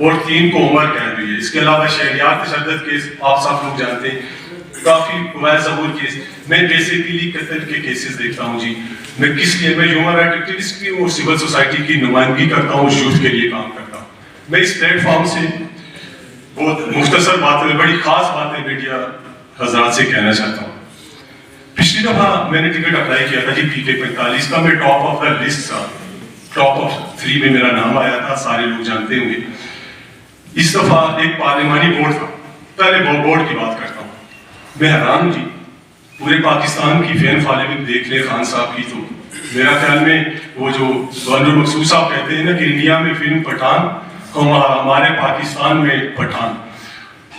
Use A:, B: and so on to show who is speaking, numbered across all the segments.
A: اور 3 کو عمر قید ہوئی ہے. اس کے علاوہ شہریار تشدد کیس آپ سب لوگ جانتے ہیں, کافی ظہور کیس. میں بیسیکلی قتل کے کیسز دیکھتا ہوں جی. میں کس لیے, میں ہیومن رائٹ ایکٹیوسٹ بھی ہوں اور سول سوسائٹی کی نمائندگی کرتا ہوں, یوتھ کے لیے کام کرتا ہوں. میں اس پلیٹ فارم سے بہت مختصر باتیں, بڑی خاص باتیں میڈیا حضرات سے کہنا چاہتا ہوں. پچھلی دفعہ میں نے ٹکٹ اپلائی کیا تھا جی PK45 کا, میں ٹاپ آف دا لسٹ تھا, ٹاپ آف 3 میں میرا نام آیا تھا, سارے لوگ جانتے ہوں گے. اس دفعہ ایک پارلیمانی بورڈ تھا. پہلے بورڈ کی بات کرتا ہوں. میں حیران ہوں جی, پورے پاکستان کی فین فالوئنگ دیکھ لے خان صاحب کی, تو میرا خیال میں وہ جو گورنر مقصود صاحب کہتے ہیں نا کہ انڈیا میں فلم پٹھان, ہمارے پاکستان میں پٹھان,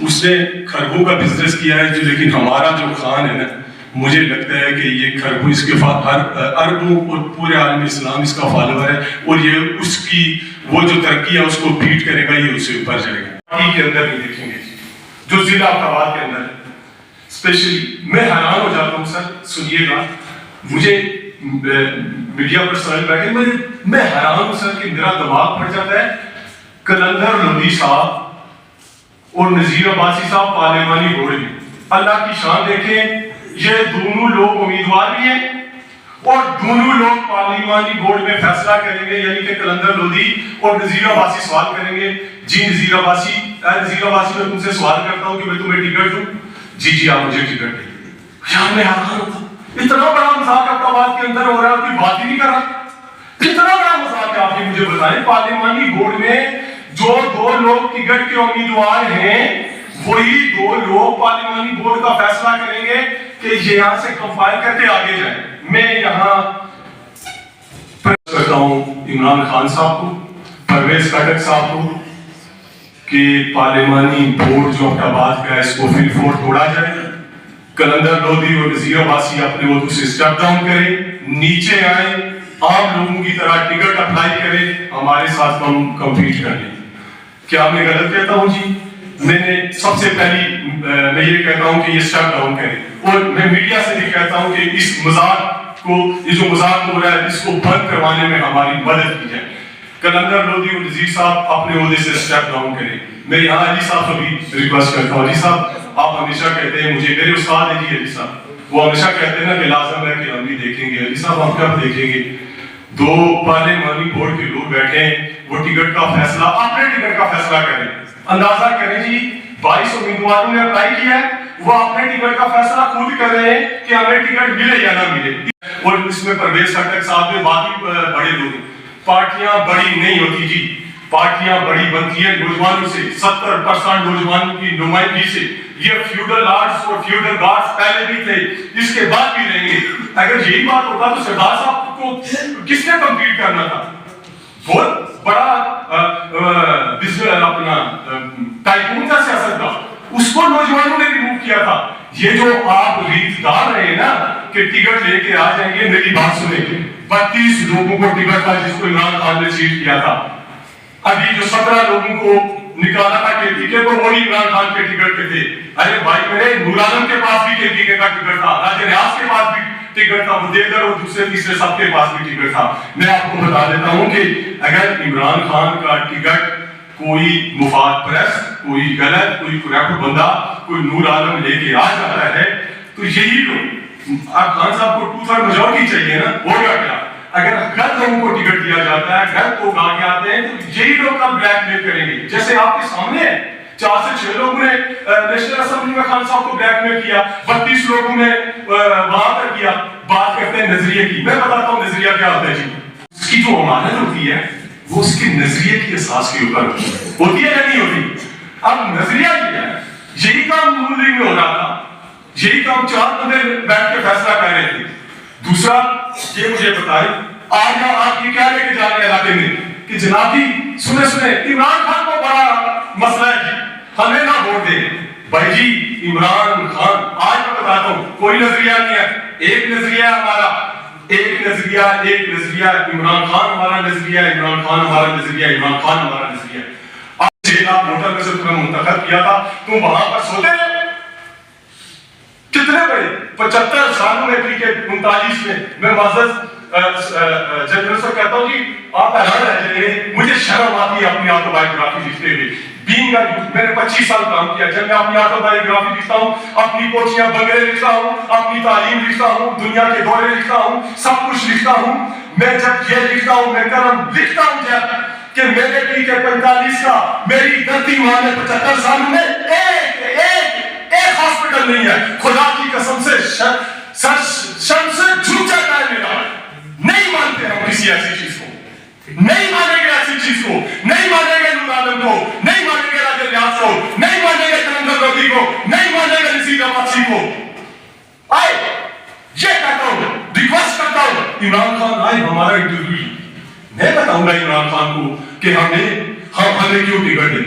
A: اس نے خرگوں کا بزنس کیا ہے جو. لیکن ہمارا جو خان ہے نا, مجھے لگتا ہے کہ یہ خرگو اس کے اربوں اور پورے عالم اسلام اس کا فالوور ہے, اور یہ اس کی وہ جو ترقی ہے اس کو بیٹ کرے گا, یہ اس سے اوپر جائے گا. پارٹی کے اندر بھی دیکھیں گے جو ضلع انتخابات کے اندر ہے, اسپیشلی میں حیران ہو جاتا ہوں سر, سنیے گا, مجھے میڈیا پر سوال بیٹھے, میں حیران ہوں سر کہ میرا دماغ پھٹ جاتا ہے. قلندر لودھی صاحب اور نذیر عباسی صاحب پارلیمانی بورڈ میں, اللہ کی شان دیکھیں, یہ دونوں لوگ امیدوار بھی ہیں اور دونوں لوگ پارلیمانی بورڈ میں فیصلہ کریں گے. یعنی کہ قلندر لودھی اور نذیر عباسی سوال کریں گے, جی نذیر عباسی میں تم سے سوال کرتا ہوں کہ میں تمہیں ٹکٹ دوں, جی آپ مجھے ٹکٹ دیں. یار میں حیران ہوتا ہوں, اتنا بڑا مذاق آباد کے اندر ہو رہا ہے, کوئی بات ہی نہیں کر رہا. اتنا بڑا مذاق ہے, آپ یہ مجھے بتائیں, پارلیمانی بورڈ میں جو 2 لوگ ٹکٹ کے امیدوار ہیں, وہی 2 لوگ پارلیمانی بورڈ کا فیصلہ کریں گے کہ یہاں سے کمپائل کر کے آگے جائیں. میں یہاں کرتا ہوں عمران خان صاحب کو, پرویز خٹک صاحب کو, کہ پارلیمانی بورڈ جو احمدآباد کا ہے اس کو پھر فور توڑا جائے. قلندر لودھی اور نذیر عباسی اپنے وقت سے اسٹیپ ڈاؤن کریں, نیچے آئیں, عام لوگوں کی طرح ٹکٹ اپلائی کریں, ہمارے ساتھ ہم کمپیٹ کر لیں. کیا میں غلط کہتا ہوں جی؟ میں نے سب سے پہلی میں یہ کہتا ہوں کہ یہ اسٹیپ ڈاؤن کریں, اور میں میڈیا سے بھی کہتا ہوں کہ اس مذاق کو, یہ جو مذاق ہو رہا ہے اس کو بند کروانے میں ہماری مدد کی جائے. قلندر لودھی اور نذیر صاحب اپنے عہدے سے اسٹیپ ڈاؤن کریں. میں یہاں علی صاحب کو بھی ریکویسٹ کرتا ہوں, علی صاحب آپ ہمیشہ کہتے ہیں مجھے, میرے استاد ہیں جی علی صاحب, وہ ہمیشہ کہتے ہیں نا کہ لازم ہے کہ ہم بھی دیکھیں گے. علی صاحب ہم کب دیکھیں گے؟ 2 پارلیمانی بورڈ کے لوگ بیٹھے ہیں, وہ ٹکٹ کا فیصلہ, اپنے ٹکٹ کا فیصلہ کریں. اندازہ کریں جی 22 امیدواروں نے اپلائی کیا ہے, وہ اپنے ٹکٹ کا فیصلہ خود کر رہے ہیں کہ ہمیں ٹکٹ ملے یا نہ ملے. اور اس میں پرویز خٹک صاحب میں باقی بڑے لوگ, پارٹیاں بڑی نہیں ہوتی جی, پارٹیاں بڑی بنتی ہیں نوجوانوں سے. 70% نوجوانوں کی نمائندگی سے. یہ فیوڈل آرٹس اور فیوڈل گارڈز پہلے بھی تھے, اس کے بعد بھی رہیں گے. اگر یہی بات ہوتا تو سردار صاحب کو کس نے کمپیٹ کرنا تھا؟ بہت بڑا اپنا ٹائکون تھا سیاست کا, اس کو نوجوانوں نے ریموو کیا تھا. یہ جو آپ ریت ڈال رہے ہیں نا کہ ٹکٹ لے کے آ جائیں گے, میری بات سنیں, 32 لوگوں کو ٹکٹ تھا جس کو عمران خان نے سیٹ کیا تھا. ابھی جو 17 لوگوں کو نکالا تھا KPK کو, وہی عمران خان کے ٹکٹ کے تھے. ارے بھائی میرے, نور عالم کے پاس بھی KPK کا ٹکٹ تھا, راجہ ریاض کے پاس بھی ٹکٹ تھا, وہ دیگر اور دوسرے تیسرے سب کے پاس بھی ٹکٹ تھا. میں آپ کو بتا دیتا ہوں کہ اگر عمران خان کا ٹکٹ کوئی مفاد پرست, کوئی غلط, کوئی کریکٹ بندہ, کوئی نور عالم لے کے آ جاتا ہے, تو یہی لوگ, آپ خان صاحب کو 2/3 میجورٹی چاہیے نا, ہوگا کیا؟ اگر غلط لوگوں کو ٹکٹ دیا جاتا ہے, غلط لوگ آگے آتے ہیں, تو یہی لوگ کا بلیک میل کریں گے. جیسے آپ کے سامنے ہے, 4 سے 6 لوگوں نے نیشنل اسمبلی میں خان صاحب کو بلیک میل کیا, 32 لوگوں نے وہاں پر کیا. بات کرتے ہیں نظریے کی, میں بتاتا ہوں نظریہ کیا ہوتا ہے جی. اس کی جو امانت ہوتی ہے وہ اس کے نظریے کی اساس کے اوپر ہوتی ہے یا نہیں ہوتی؟ اب نظریہ یہ ہے, یہی کام نون لیگ میں ہو رہا تھا, یہی کام 4 بندے بیٹھ کے فیصلہ کر رہے تھے. دوسرا یہ مجھے بتائیں, آج آپ یہ کیا لے کے جا رہے ہیں علاقے میں کہ جناب جی سنیں عمران خان کو بڑا مسئلہ ہے جی, ہمیں نہ ووٹ دیں. بھائی جی عمران خان, آج میں بتاتا ہوں, کوئی نظریہ نہیں ہے, ایک نظریہ ہے ہمارا, ایک نظریہ عمران خان ہمارا نظریہ, عمران خان ہمارا نظریہ, عمران خان ہمارا نظریہ. آپ 6 لاکھ ووٹر میں سے تمہیں منتخب کیا تھا, تم وہاں پر سوتے رہے. کتنے بڑے 75 سالوں میں PK 39 میں معزز جنرل سے کہتا ہوں جی آپ حیران رہ جائیں گے، مجھے شرم آتی ہے اپنی آٹوبایوگرافی لکھتے ہوئے. بینگ میں نے 25 سال کام کیا، جب میں اپنی آٹوبایوگرافی لکھتا ہوں، اپنی کوچیاں بغیرے لکھتا ہوں، اپنی تعلیم لکھتا ہوں، دنیا کے دورے لکھتا ہوں، سب کچھ لکھتا ہوں. میں جب یہ لکھتا ہوں، میں قلم لکھتا ہوں جب کہ میرے پی کے 45 کا میری دھرتی ماں نے 75 سال میں ایک ہاسپٹل نہیں ہے. خدا کی قسم سے شرم سے جھک جاتا ہے میرا. نہیں مانتے ہم کسی ایسی چیز کو، نہیں مانیں گے ایسی چیز کو، نہیں مانیں گے نور عالم کو، نہیں مانیں گے راجہ ریاض کو، نہیں مانیں گے کلندر لودھی کو، نہیں مانیں گے نصیر عباسی کو. آئے یہ کہتا ہوں، ریکویسٹ کرتا ہوں، عمران خان آئے ہمارا انٹرویو، میں بتاؤں گا عمران خان کو کہ ہمیں کیوں ٹکٹ دی.